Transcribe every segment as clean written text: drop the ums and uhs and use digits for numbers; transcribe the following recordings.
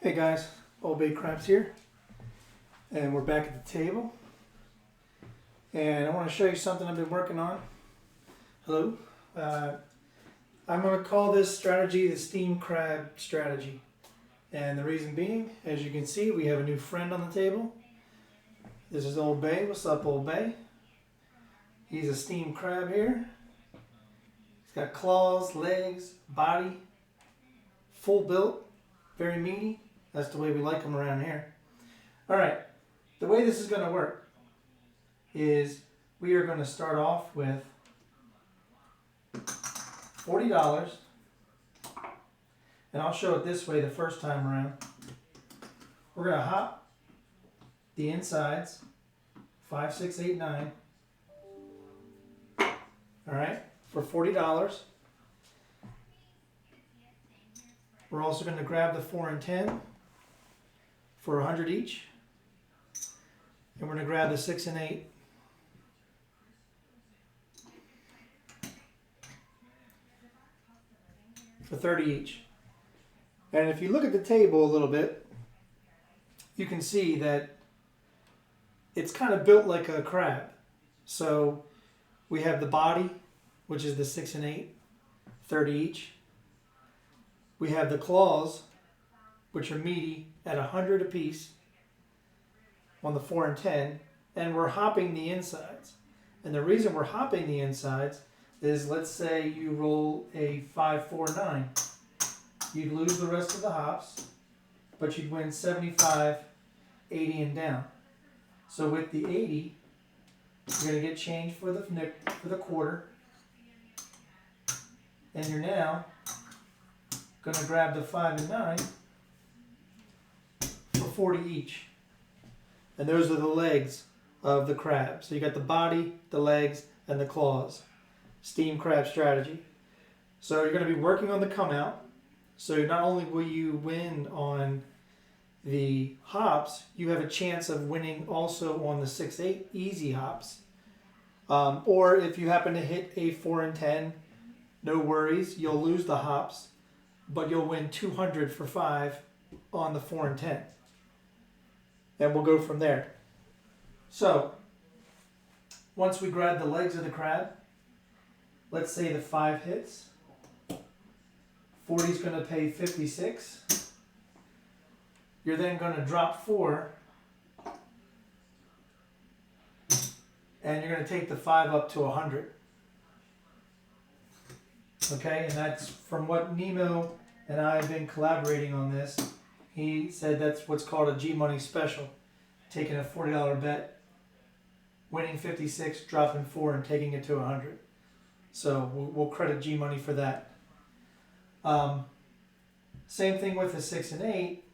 Hey guys, OBC Crabs here, and we're back at the table. And I want to show you something I've been working on. Hello. I'm going to call this strategy the steam crab strategy. And the reason being, as you can see, we have a new friend on the table. This is Old Bay. What's up, Old Bay? He's a steam crab here. He's got claws, legs, body, full built, very meaty. That's the way we like them around here. All right, the way this is going to work is we are going to start off with $40, and I'll show it this way the first time around. We're going to hop the insides, 5, 6, 8, 9. All right, for $40. We're also going to grab the 4 and 10 for 100 each. And we're going to grab the 6 and 8 for 30 each. And if you look at the table a little bit, you can see that it's kind of built like a crab. So we have the body, which is the 6 and 8, 30 each. We have the claws, which are meaty at 100 apiece on the 4 and 10, and we're hopping the insides. And the reason we're hopping the insides is, let's say you roll a 5, 4, 9. You'd lose the rest of the hops, but you'd win 75, 80, and down. So with the 80, you're going to get change for the quarter, and you're now going to grab the 5 and 9 for 40 each. And those are the legs of the crab. So you got the body, the legs, and the claws. Steam crab strategy. So you're going to be working on the come out. So not only will you win on the hops, you have a chance of winning also on the 6, 8 easy hops. Or if you happen to hit a 4 and 10, no worries, you'll lose the hops, but you'll win 200 for 5 on the 4 and 10. And we'll go from there. So, once we grab the legs of the crab, let's say the 5 hits. 40 is going to pay 56. You're then going to drop 4. And you're going to take the 5 up to 100. Okay, and that's from what Nemo and I have been collaborating on this. He said that's what's called a G-Money special. Taking a $40 bet, winning 56, dropping 4, and taking it to 100. So we'll credit G-Money for that. Same thing with the 6 and 8.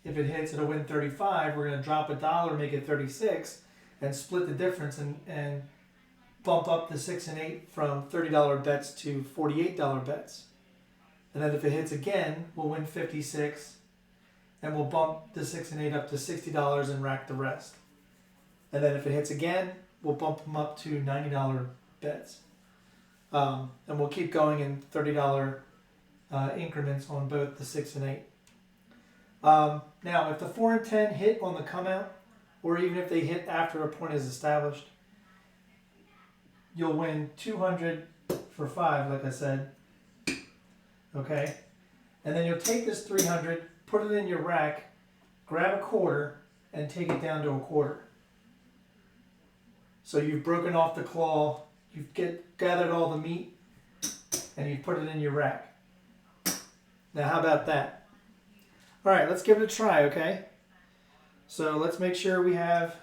If it hits, it'll win 35. We're going to drop $1, make it 36, and split the difference and bump up the 6 and 8 from $30 bets to $48 bets. And then if it hits again, we'll win 56, and we'll bump the 6 and 8 up to $60 and rack the rest. And then if it hits again, we'll bump them up to $90 bets. And we'll keep going in $30 increments on both the 6 and 8. Now, if the 4 and 10 hit on the come out, or even if they hit after a point is established, you'll win 200 for 5, like I said. Okay? And then you'll take this 300, put it in your rack, grab a quarter, and take it down to a quarter. So you've broken off the claw, you've gathered all the meat, and you've put it in your rack. Now how about that? All right, let's give it a try, okay? So let's make sure we have...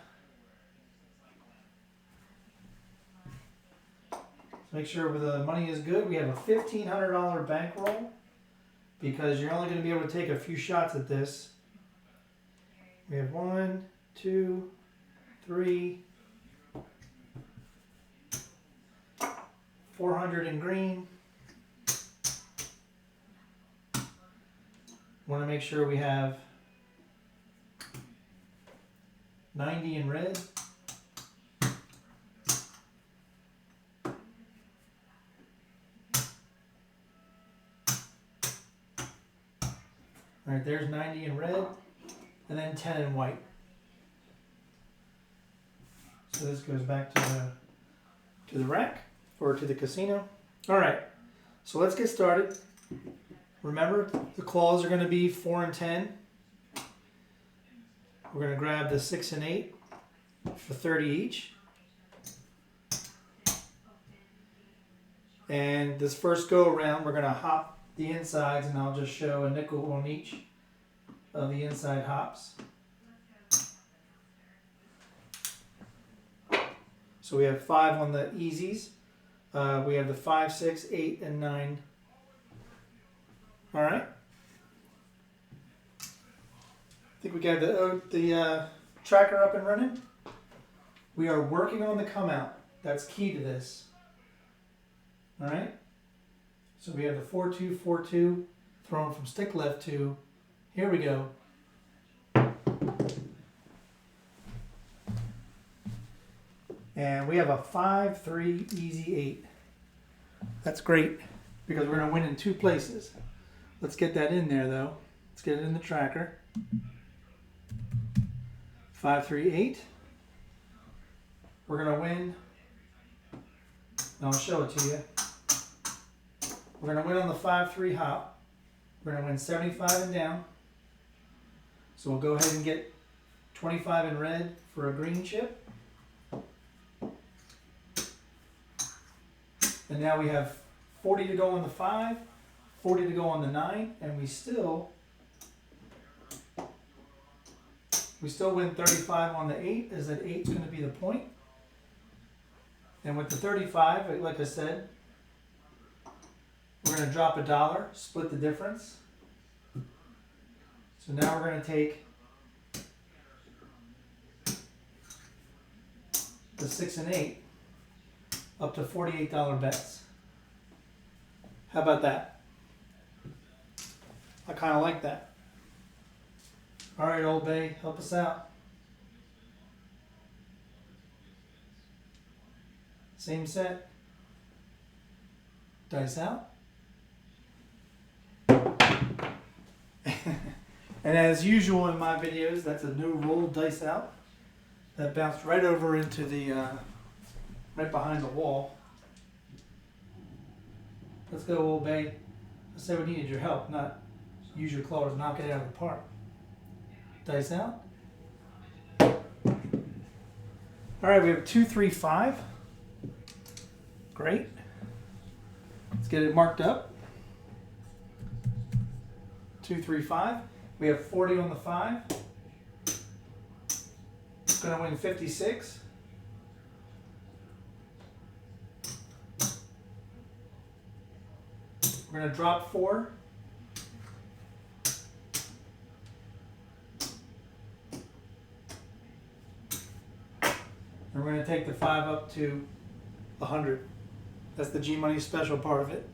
Make sure the money is good. We have a $1,500 bankroll because you're only going to be able to take a few shots at this. We have 1, 2, 3, 400 in green. Want to make sure we have 90 in red. All right, right, there's 90 in red, and then 10 in white. So this goes back to the rack, or to the casino. All right, so let's get started. Remember, the claws are going to be 4 and 10. We're going to grab the 6 and 8 for 30 each. And this first go around, we're going to hop the insides, and I'll just show a nickel on each of the inside hops. So we have 5 on the easies. We have the 5, 6, 8, and 9. All right. I think we got the tracker up and running. We are working on the come out. That's key to this. All right. So we have the 4-2, 4-2, thrown from stick left 2. Here we go. And we have a 5, 3, easy 8. That's great because we're going to win in 2 places. Let's get that in there though. Let's get it in the tracker. 5, 3, 8. We're going to win. And I'll show it to you. We're going to win on the 5, 3 hop. We're going to win 75 and down. So we'll go ahead and get 25 in red for a green chip. And now we have 40 to go on the 5, 40 to go on the 9, and we still win 35 on the 8, as that 8 is going to be the point. And with the 35, like I said, we're going to drop $1, split the difference. So now we're going to take the 6 and 8 up to $48 bets. How about that? I kind of like that. All right, Old Bay, help us out. Same set. Dice out. And as usual in my videos, that's a new roll, dice out. That bounced right over into the, right behind the wall. Let's go, Old Bay. I said we needed your help, not use your claws to knock it out of the park. Dice out. All right, we have 2, 3, 5. Great. Let's get it marked up. 2, 3, 5. We have 40 on the 5. It's going to win 56. We're going to drop 4. And we're going to take the 5 up to 100. That's the G Money special part of it.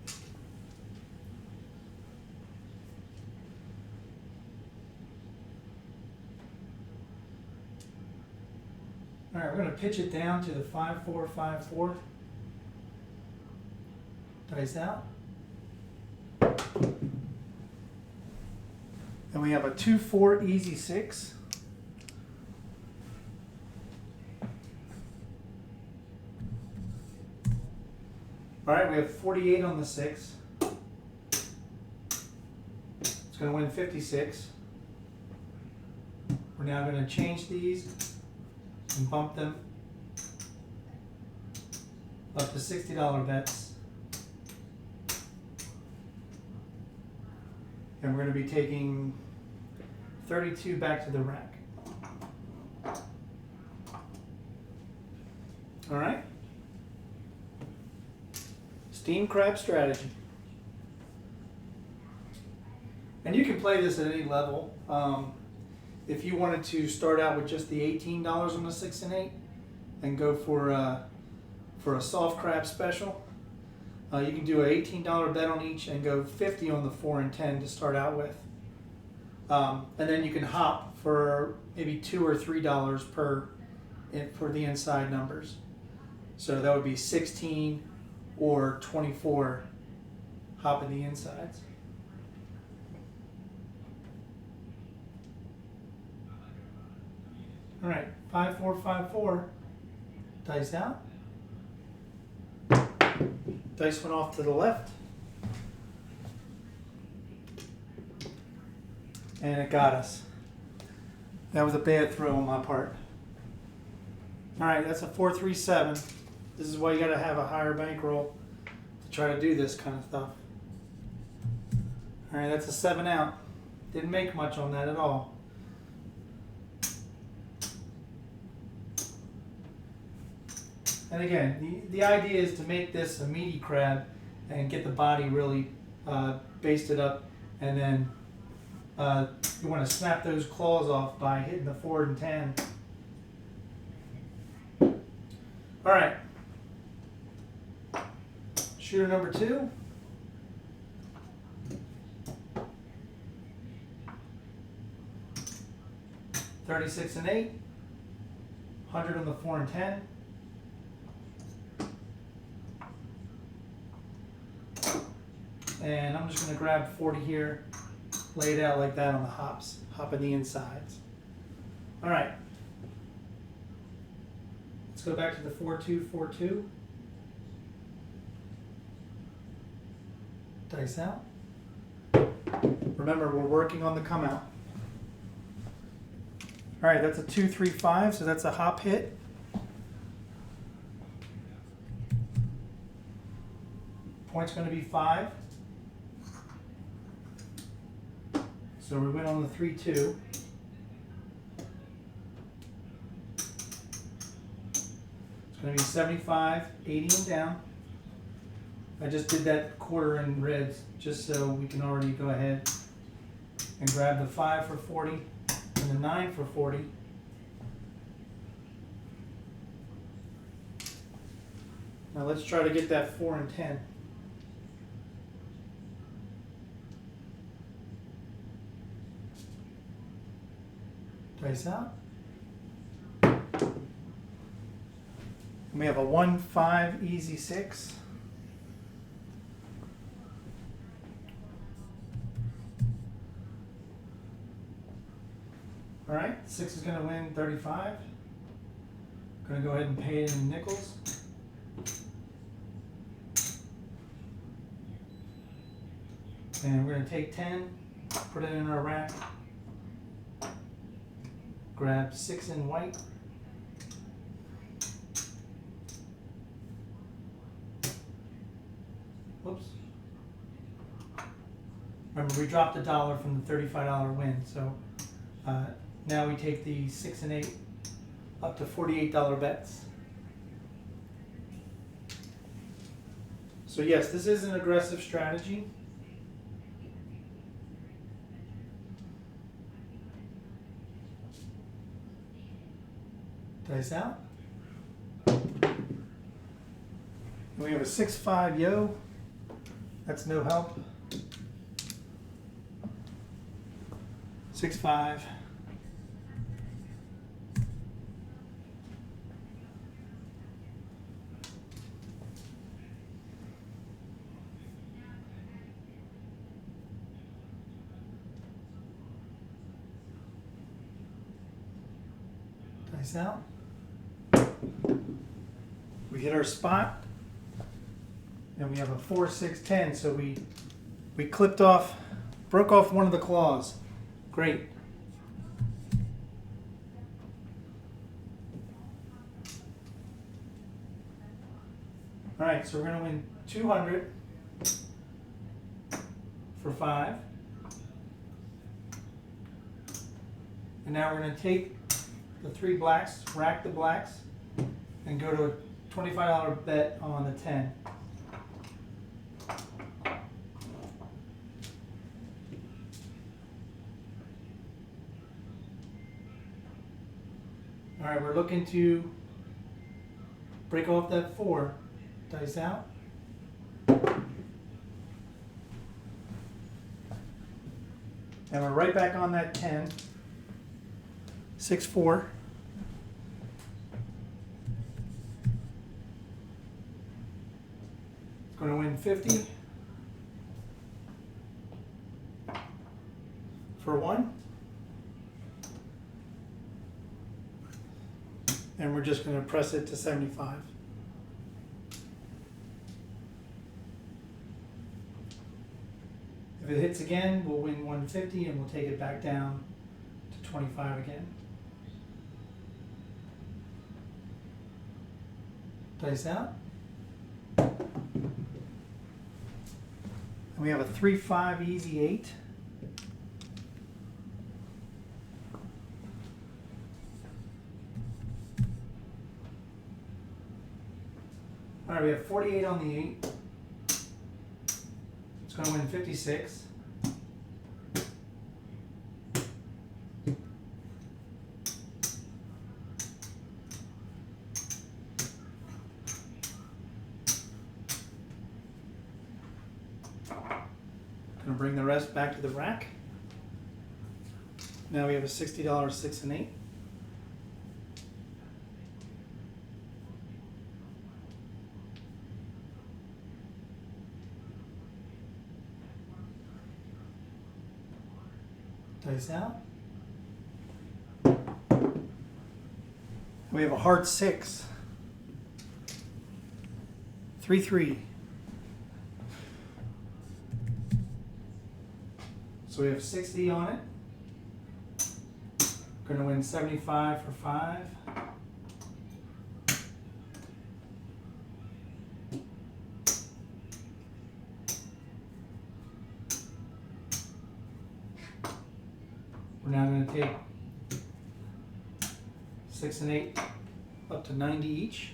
All right, we're going to pitch it down to the 5, 4, 5, 4. Dice out. And we have a 2, 4, easy 6. All right, we have 48 on the 6. It's going to win 56. We're now going to change these and bump them up to $60 bets. And we're going to be taking 32 back to the rack. All right. Steam crab strategy. And you can play this at any level. If you wanted to start out with just the $18 on the 6 and 8 and go for a soft crab special, you can do an $18 bet on each and go 50 on the 4 and 10 to start out with. And then you can hop for maybe $2 or $3 for the inside numbers. So that would be 16 or 24 hopping the insides. All right, 5, 4, 5, 4. Dice out. Dice went off to the left. And it got us. That was a bad throw on my part. All right, that's a 4, 3, 7. This is why you got to have a higher bankroll to try to do this kind of stuff. All right, that's a 7 out. Didn't make much on that at all. And again, the idea is to make this a meaty crab and get the body really basted up, and then you want to snap those claws off by hitting the 4 and 10. All right. Shooter number 2. $36 and 8. 100 on the 4 and 10. And I'm just going to grab 40 here, lay it out like that on the hops, hopping the insides. All right. Let's go back to the 4-2, 4-2. Dice out. Remember, we're working on the come out. All right, that's a 2, 3, 5, so that's a hop hit. Point's going to be 5. So we went on the 3, 2. It's going to be 75, 80 and down. I just did that quarter in reds just so we can already go ahead and grab the 5 for 40 and the 9 for 40. Now let's try to get that 4 and 10. Dice out. And we have a 1, 5, easy 6. All right, 6 is going to win 35. Going to go ahead and pay it in nickels. And we're going to take 10, put it in our rack. Grab 6 in white. Whoops. Remember, we dropped $1 from the $35 win, so now we take the 6 and 8 up to $48 bets. So yes, this is an aggressive strategy. Dice out. We have a 6-5 yo. That's no help. 6-5. Dice out. We hit our spot, and we have a 4, 6, 10. So we clipped off, broke off one of the claws. Great. All right, so we're going to win 200 for 5. And now we're going to take the 3 blacks, rack the blacks, and go to a $25 bet on the 10. All right, we're looking to break off that 4. Dice out. And we're right back on that 10. 6-4. It's going to win 50 for 1. and we're just going to press it to 75. If it hits again, we'll win 150 and we'll take it back down to 25 again. Dice out. And we have a 3-5 easy 8. All right, we have 48 on the 8. It's going to win 56. Going to bring the rest back to the rack. Now we have a $60 6 and 8. Dice out. We have a hard 6. 3-3. So we have 60 on it. Going to win 75 for 5. We're now going to take 6 and 8 up to 90 each.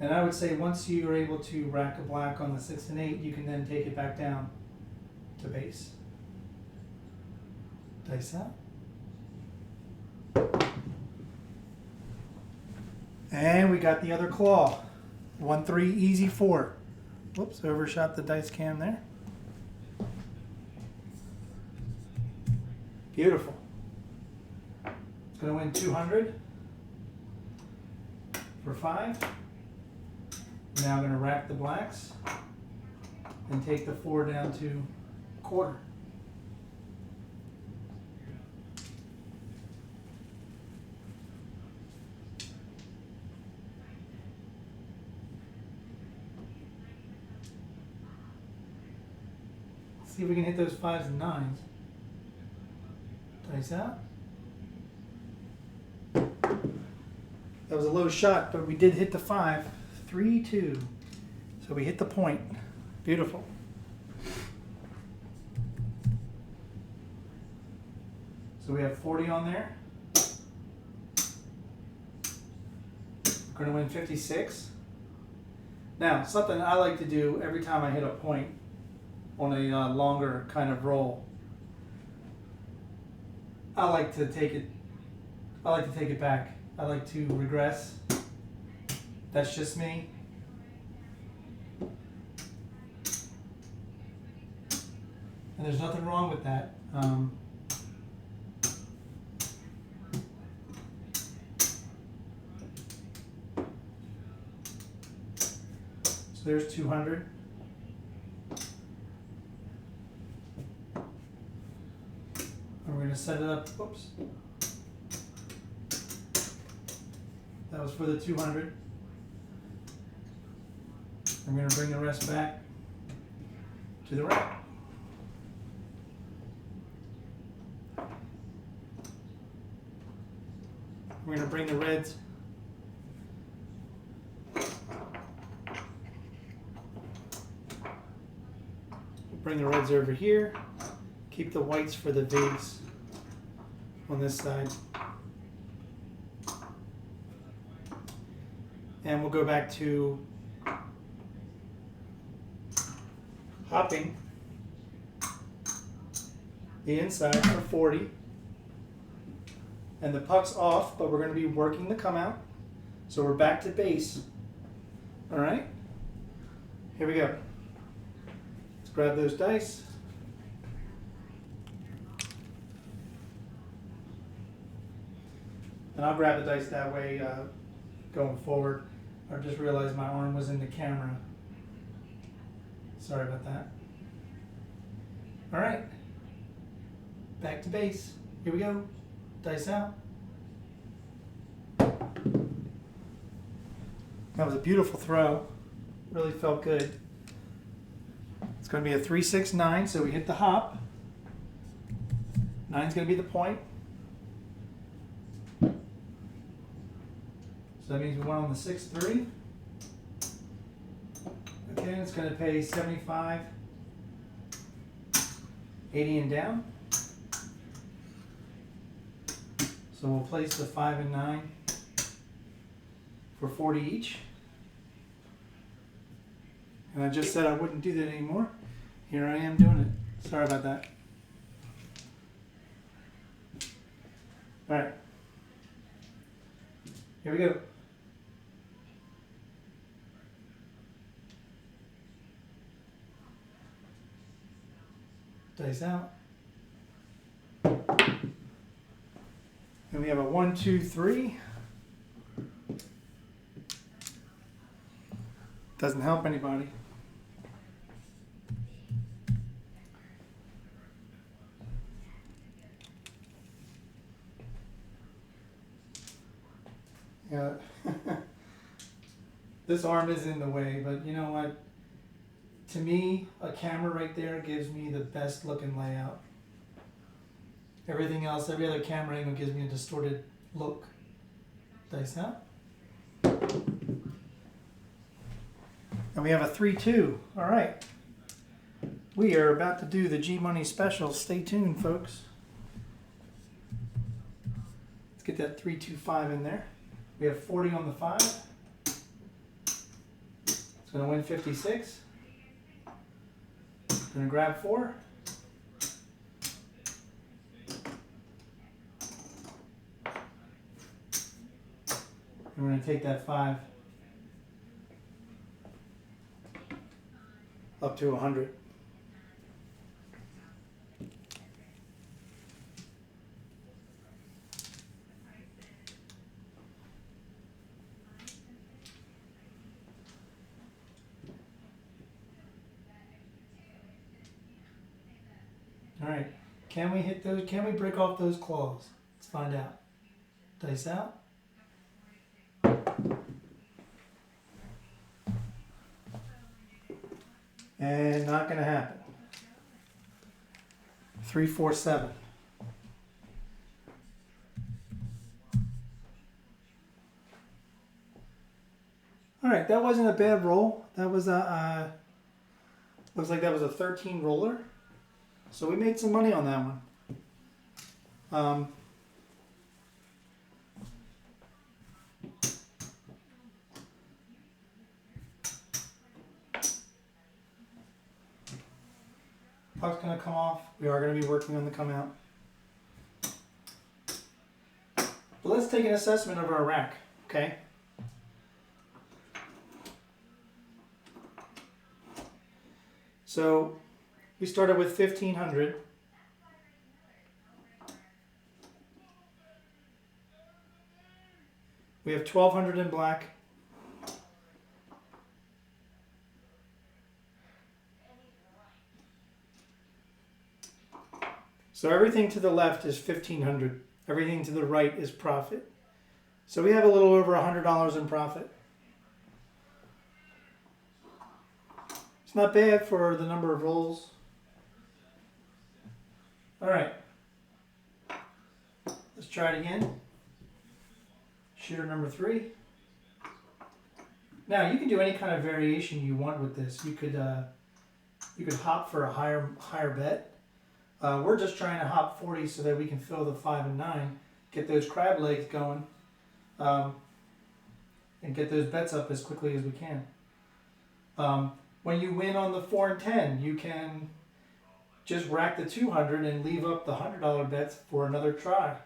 And I would say once you are able to rack a black on the 6 and 8, you can then take it back down to base. Dice out. And we got the other claw. 1-3 easy 4. Whoops, overshot the dice cam there. Beautiful. It's going to win 200 for 5. Now I'm going to rack the blacks and take the 4 down to a quarter. See if we can hit those 5s and 9s. Dice out. That was a low shot, but we did hit the 5. 3-2. So we hit the point. Beautiful. So we have 40 on there. We're going to win 56. Now, something I like to do every time I hit a point on a longer kind of roll, I like to take it back. I like to regress. That's just me. And there's nothing wrong with that. So there's 200. And we're going to set it up. Oops. That was for the 200. I'm going to bring the rest back to the rack. We're going to bring the reds over here. Keep the whites for the bigs on this side. And we'll go back to hopping the inside for 40. And the puck's off, but we're going to be working the come out. So we're back to base. All right, here we go. Let's grab those dice. And I'll grab the dice that way going forward. I just realized my arm was in the camera. Sorry about that. All right, back to base. Here we go. Dice out. That was a beautiful throw. Really felt good. It's going to be a 3-6-9, so we hit the hop. 9's going to be the point. So that means we won on the 6-3. Okay, it's going to pay 75, 80 and down. So we'll place the 5 and 9 for 40 each. And I just said I wouldn't do that anymore. Here I am doing it. Sorry about that. All right. Here we go. Dice out. And we have a 1, 2, 3. Doesn't help anybody. Yeah. This arm is in the way, but you know what? To me, a camera right there gives me the best looking layout. Everything else, every other camera angle gives me a distorted look. Dice out. And we have a 3-2. All right. We are about to do the G Money special. Stay tuned, folks. Let's get that 3-2-5 in there. We have 40 on the 5. It's going to win 56. Going to grab 4. And we're going to take that 5 up to 100. All right, can we hit those? Can we break off those claws? Let's find out. Dice out. And not going to happen. 3, 4, 7. All right, that wasn't a bad roll. That was a looks like that was a 13 roller. So we made some money on that one. Puck's going to come off. We are going to be working on the come out. But let's take an assessment of our rack, okay? So we started with 1,500. We have 1,200 in black. So everything to the left is 1,500. Everything to the right is profit. So we have a little over $100 in profit. It's not bad for the number of rolls. All right. Let's try it again. Shooter number 3. Now you can do any kind of variation you want with this. You could hop for a higher bet. We're just trying to hop 40 so that we can fill the 5 and 9, get those crab legs going, and get those bets up as quickly as we can. When you win on the 4 and 10, you can just rack the 200 and leave up the $100 bets for another try.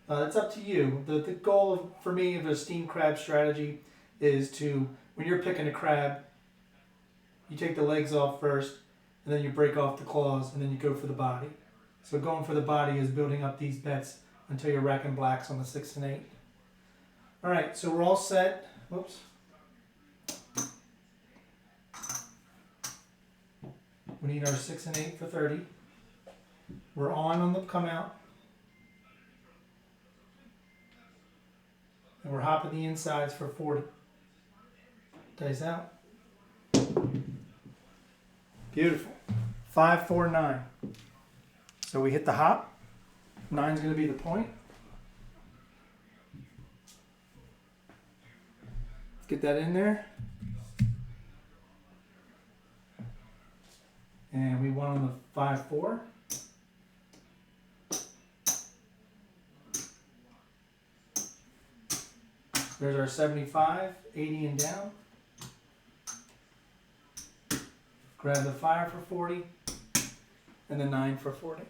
It's up to you. The goal for me of a steamed crab strategy is to, when you're picking a crab, you take the legs off first, and then you break off the claws, and then you go for the body. So going for the body is building up these bets until you're racking blacks on the 6 and 8. All right, so we're all set. Whoops. We need our 6 and 8 for 30. We're on the come out. And we're hopping the insides for 40. Dice out. Beautiful. 5, 4, 9. So we hit the hop. 9's going to be the point. Let's get that in there. And we won on the 5, 4. There's our 75, 80 and down. Grab the 5 for 40, and the 9 for 40.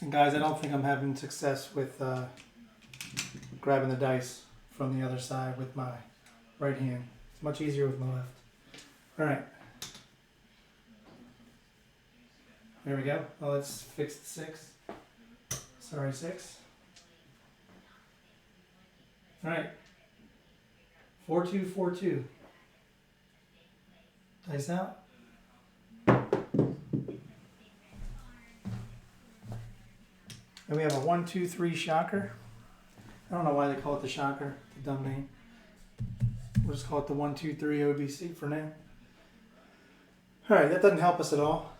And guys, I don't think I'm having success with grabbing the dice from the other side with my right hand. It's much easier with my left. All right. There we go. Well, let's fix the 6. Sorry, 6. All right. 4, 2, 4, 2. Dice out. And we have a 1, 2, 3 shocker. I don't know why they call it the shocker. It's a dumb name. We'll just call it the 1, 2, 3 OBC for now. All right, that doesn't help us at all.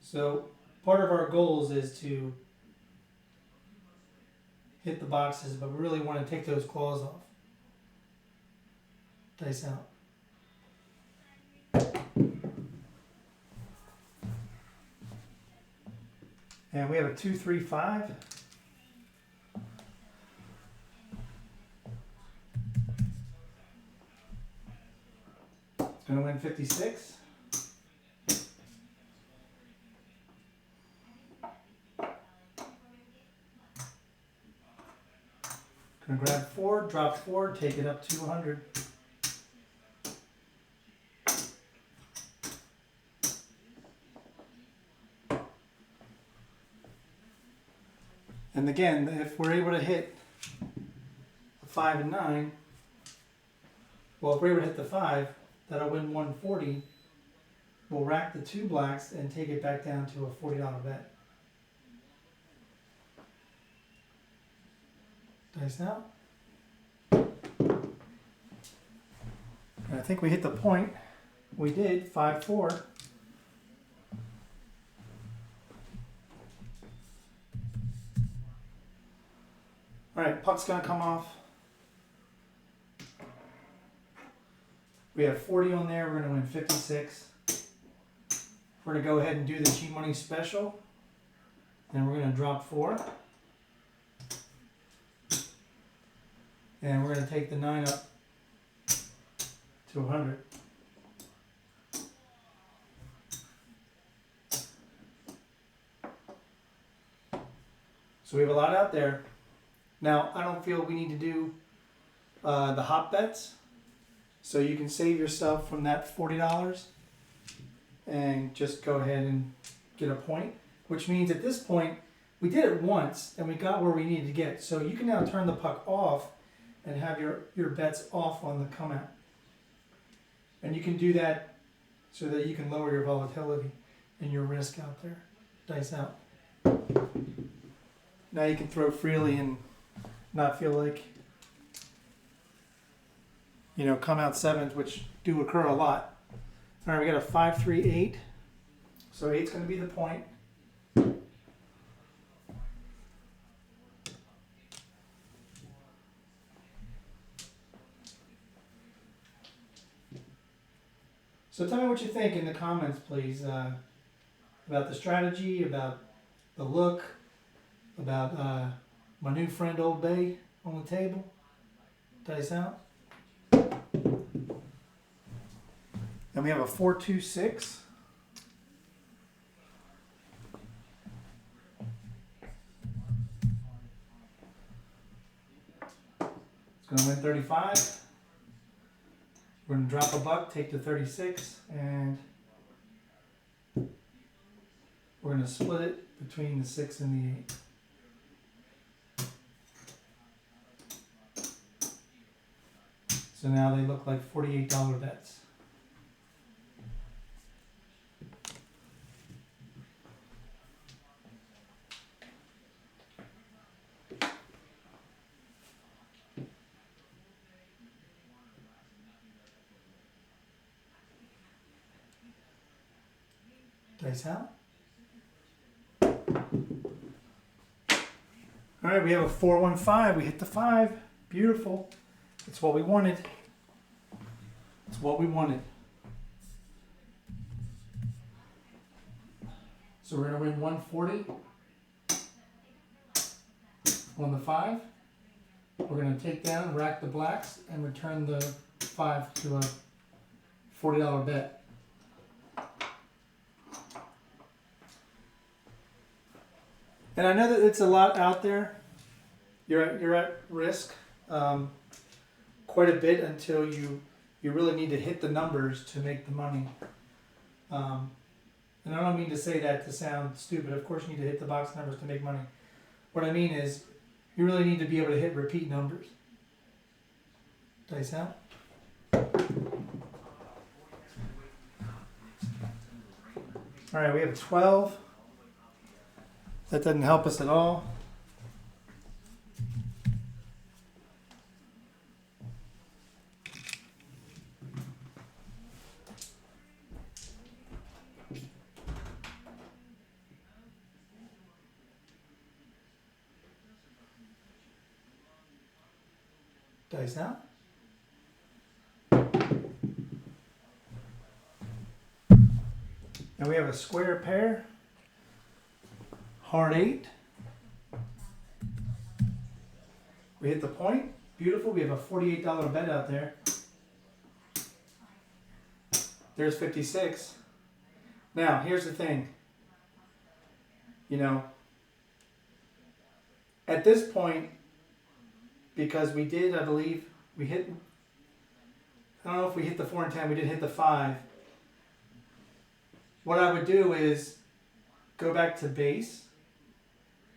So part of our goals is to hit the boxes, but we really want to take those claws off. Dice out. And we have a 2, 3, 5. It's going to win 56. Gonna grab 4, drop 4, take it up 200. And again, if we're able to hit a 5 and 9, well, if we're able to hit the 5, that'll win 140. We'll rack the 2 blacks and take it back down to a $40 bet. Dice now. And I think we hit the point. We did. 5, 4. All right, puck's gonna come off. We have 40 on there. We're gonna win 56. We're gonna go ahead and do the cheap money special. And we're gonna drop 4. And we're going to take the 9 up to 100. So we have a lot out there. Now, I don't feel we need to do the hop bets. So you can save yourself from that $40 and just go ahead and get a point. Which means at this point, we did it once and we got where we needed to get. So you can now turn the puck off and have your bets off on the come out. And you can do that so that you can lower your volatility and your risk out there. Dice out. Now you can throw freely and not feel like, come out 7s, which do occur a lot. All right, we got a 5, 3, 8. So 8's going to be the point. So tell me what you think in the comments, please, about the strategy, about the look, about my new friend Old Bay on the table. Dice out. Then we have a 4, 2, 6. It's going to win 35. We're going to drop a buck, take the 36, and we're going to split it between the 6 and the 8. So now they look like $48 bets. Dice out. All right, we have a 4-1-5. We hit the 5. Beautiful. That's what we wanted. That's what we wanted. So we're going to win 140 on the 5. We're going to take down, rack the blacks, and return the 5 to a $40 bet. And I know that it's a lot out there. You're at risk quite a bit until you really need to hit the numbers to make the money. And I don't mean to say that to sound stupid. Of course you need to hit the box numbers to make money. What I mean is you really need to be able to hit repeat numbers. Dice out. All right, we have 12. That doesn't help us at all. Dice out. And we have a square pair. Hard 8. We hit the point. Beautiful. We have a $48 bet out there. There's 56. Now, here's the thing. You know, at this point, because we did, I believe, we hit, I don't know if we hit the 4 and 10, we did hit the 5. What I would do is go back to base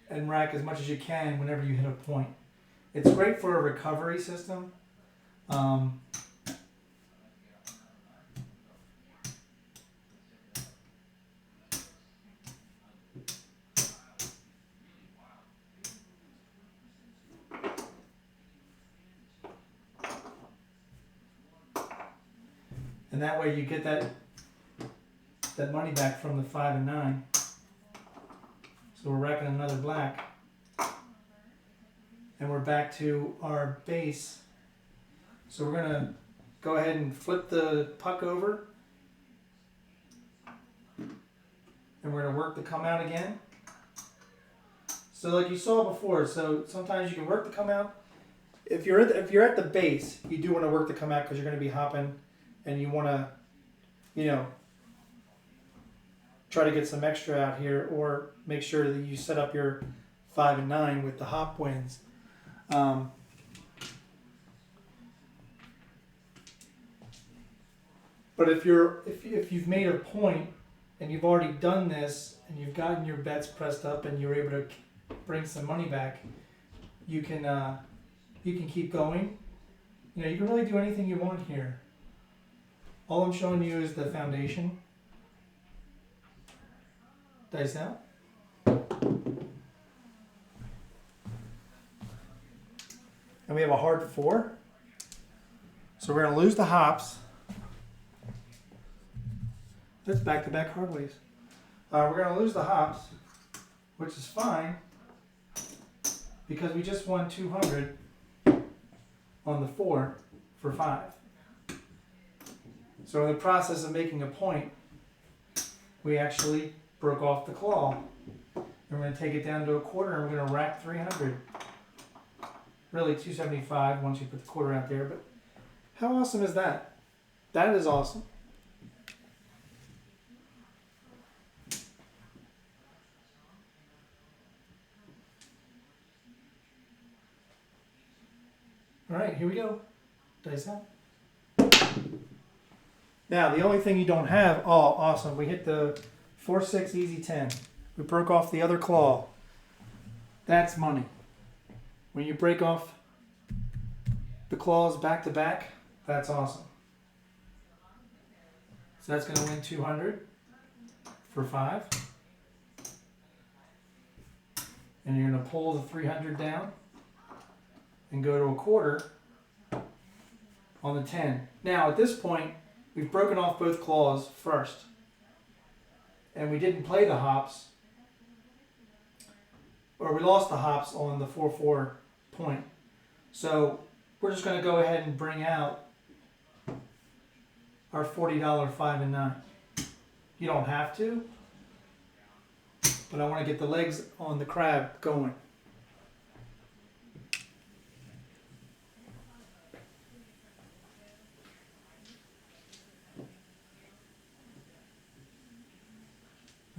and rack as much as you can whenever you hit a point. It's great for a recovery system. And that way you get that money back from the 5 and 9. So we're racking another black. And we're back to our base. So we're going to go ahead and flip the puck over. And we're going to work the come out again. So like you saw before, so sometimes you can work the come out. If you're at the base, you do want to work the come out because you're going to be hopping and you want to, you know, try to get some extra out here, or make sure that you set up your 5 and 9 with the hop wins. But if you've made a point and you've already done this and you've gotten your bets pressed up and you're able to bring some money back, you can keep going. You know, you can really do anything you want here. All I'm showing you is the foundation. Dice out. And we have a hard 4. So we're going to lose the hops. That's back-to-back hard ways. We're going to lose the hops, which is fine, because we just won 200 on the 4 for 5. So in the process of making a point, we actually broke off the claw. And we're going to take it down to a quarter, and we're going to rack 300. Really 275 once you put the quarter out there, but how awesome is that? That is awesome. All right, here we go. Dice out. Now, the only thing you don't have, oh, awesome. We hit the 4-6 easy 10. We broke off the other claw. That's money. When you break off the claws back to back, That's awesome. So that's going to win 200 for 5. And you're going to pull the 300 down and go to a quarter on the 10. Now at this point, we've broken off both claws first. And we didn't play the hops, or we lost the hops on the 4-4 point. So we're just going to go ahead and bring out our $40 5 and 9. You don't have to, but I want to get the legs on the crab going.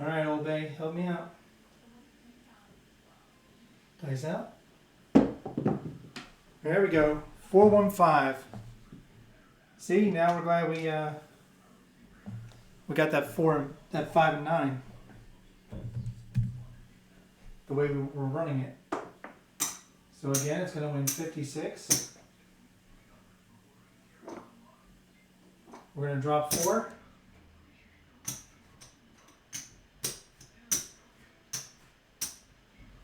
All right, Old Bay, help me out. Dice out. There we go. 4-1-5. See, now we're glad we got that 5 and 9. The way we were running it. So again, it's going to win 56. We're going to drop 4.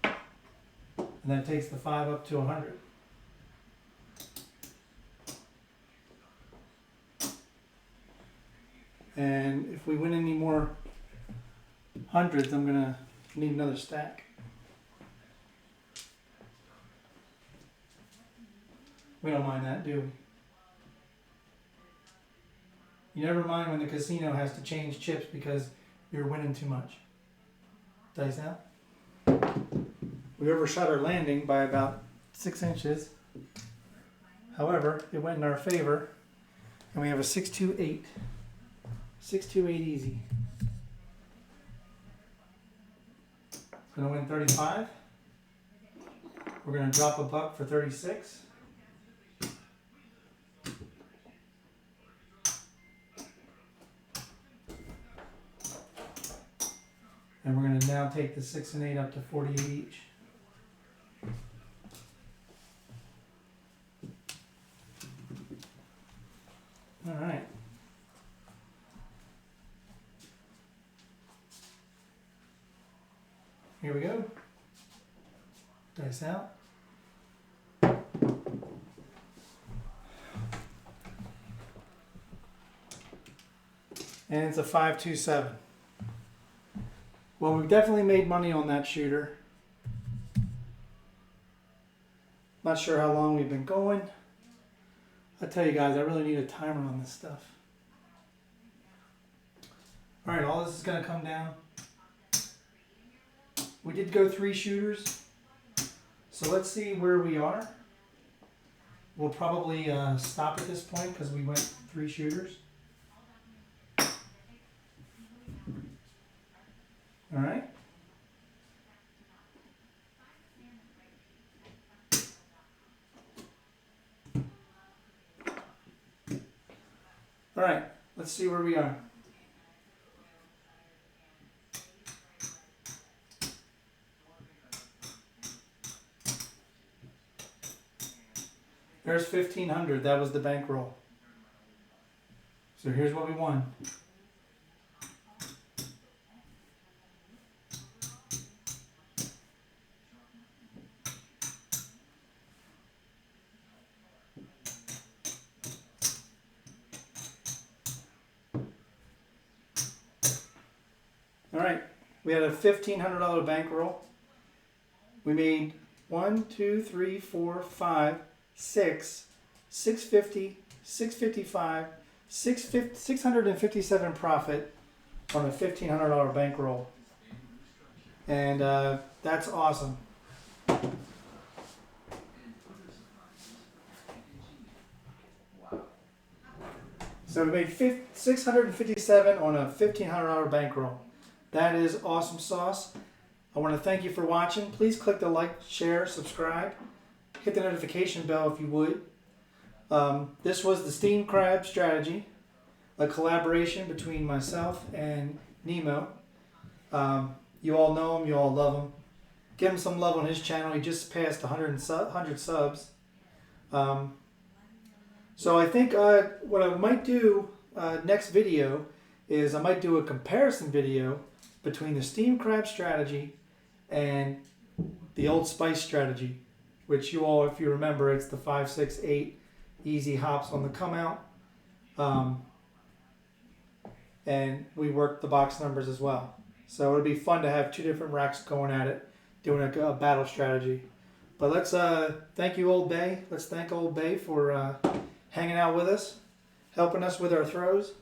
And that takes the 5 up to 100. And if we win any more hundreds, I'm going to need another stack. We don't mind that, do we? You never mind when the casino has to change chips because you're winning too much. Dice out. We overshot our landing by about 6 inches. However, it went in our favor, and we have a 6-2-8. 6-2-8 easy. Gonna win 35. We're gonna drop a buck for 36. And we're gonna now take the 6 and 8 up to 48 each. All right. Here we go. Dice out. And it's a 5-2-7. Well, we've definitely made money on that shooter. Not sure how long we've been going. I tell you guys, I really need a timer on this stuff. All right, all this is going to come down. We did go 3 shooters, so let's see where we are. We'll probably stop at this point because we went 3 shooters. All right. All right, let's see where we are. There's 1,500. That was the bankroll. So here's what we won. All right, we had a $1,500 bankroll. We made 1, 2, 3, 4, 5, 6, 650, 655, 657 profit on a $1,500 bankroll. And that's awesome. So we made 657 on a $1,500 bankroll. That is awesome sauce. I want to thank you for watching. Please click the like, share, subscribe. Hit the notification bell if you would. This was the Steam Crab Strategy, a collaboration between myself and Nemo. You all know him, you all love him. Give him some love on his channel. He just passed 100 subs. So I think what I might do next video is I might do a comparison video between the steam crab strategy and the Old Spice strategy, which you all, if you remember, it's the 5, 6, 8 easy hops on the come out. And we work the box numbers as well. So it'll be fun to have two different racks going at it, doing a battle strategy. But let's thank you, Old Bay. Let's thank Old Bay for hanging out with us, helping us with our throws.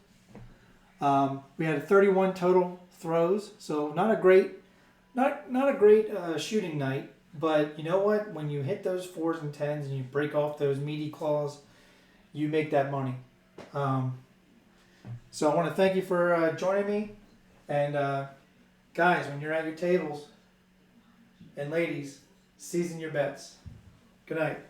We had 31 total throws, so not a great shooting night. But you know what? When you hit those 4s and 10s and you break off those meaty claws, you make that money. So I want to thank you for joining me. And guys, when you're at your tables, and ladies, season your bets. Good night.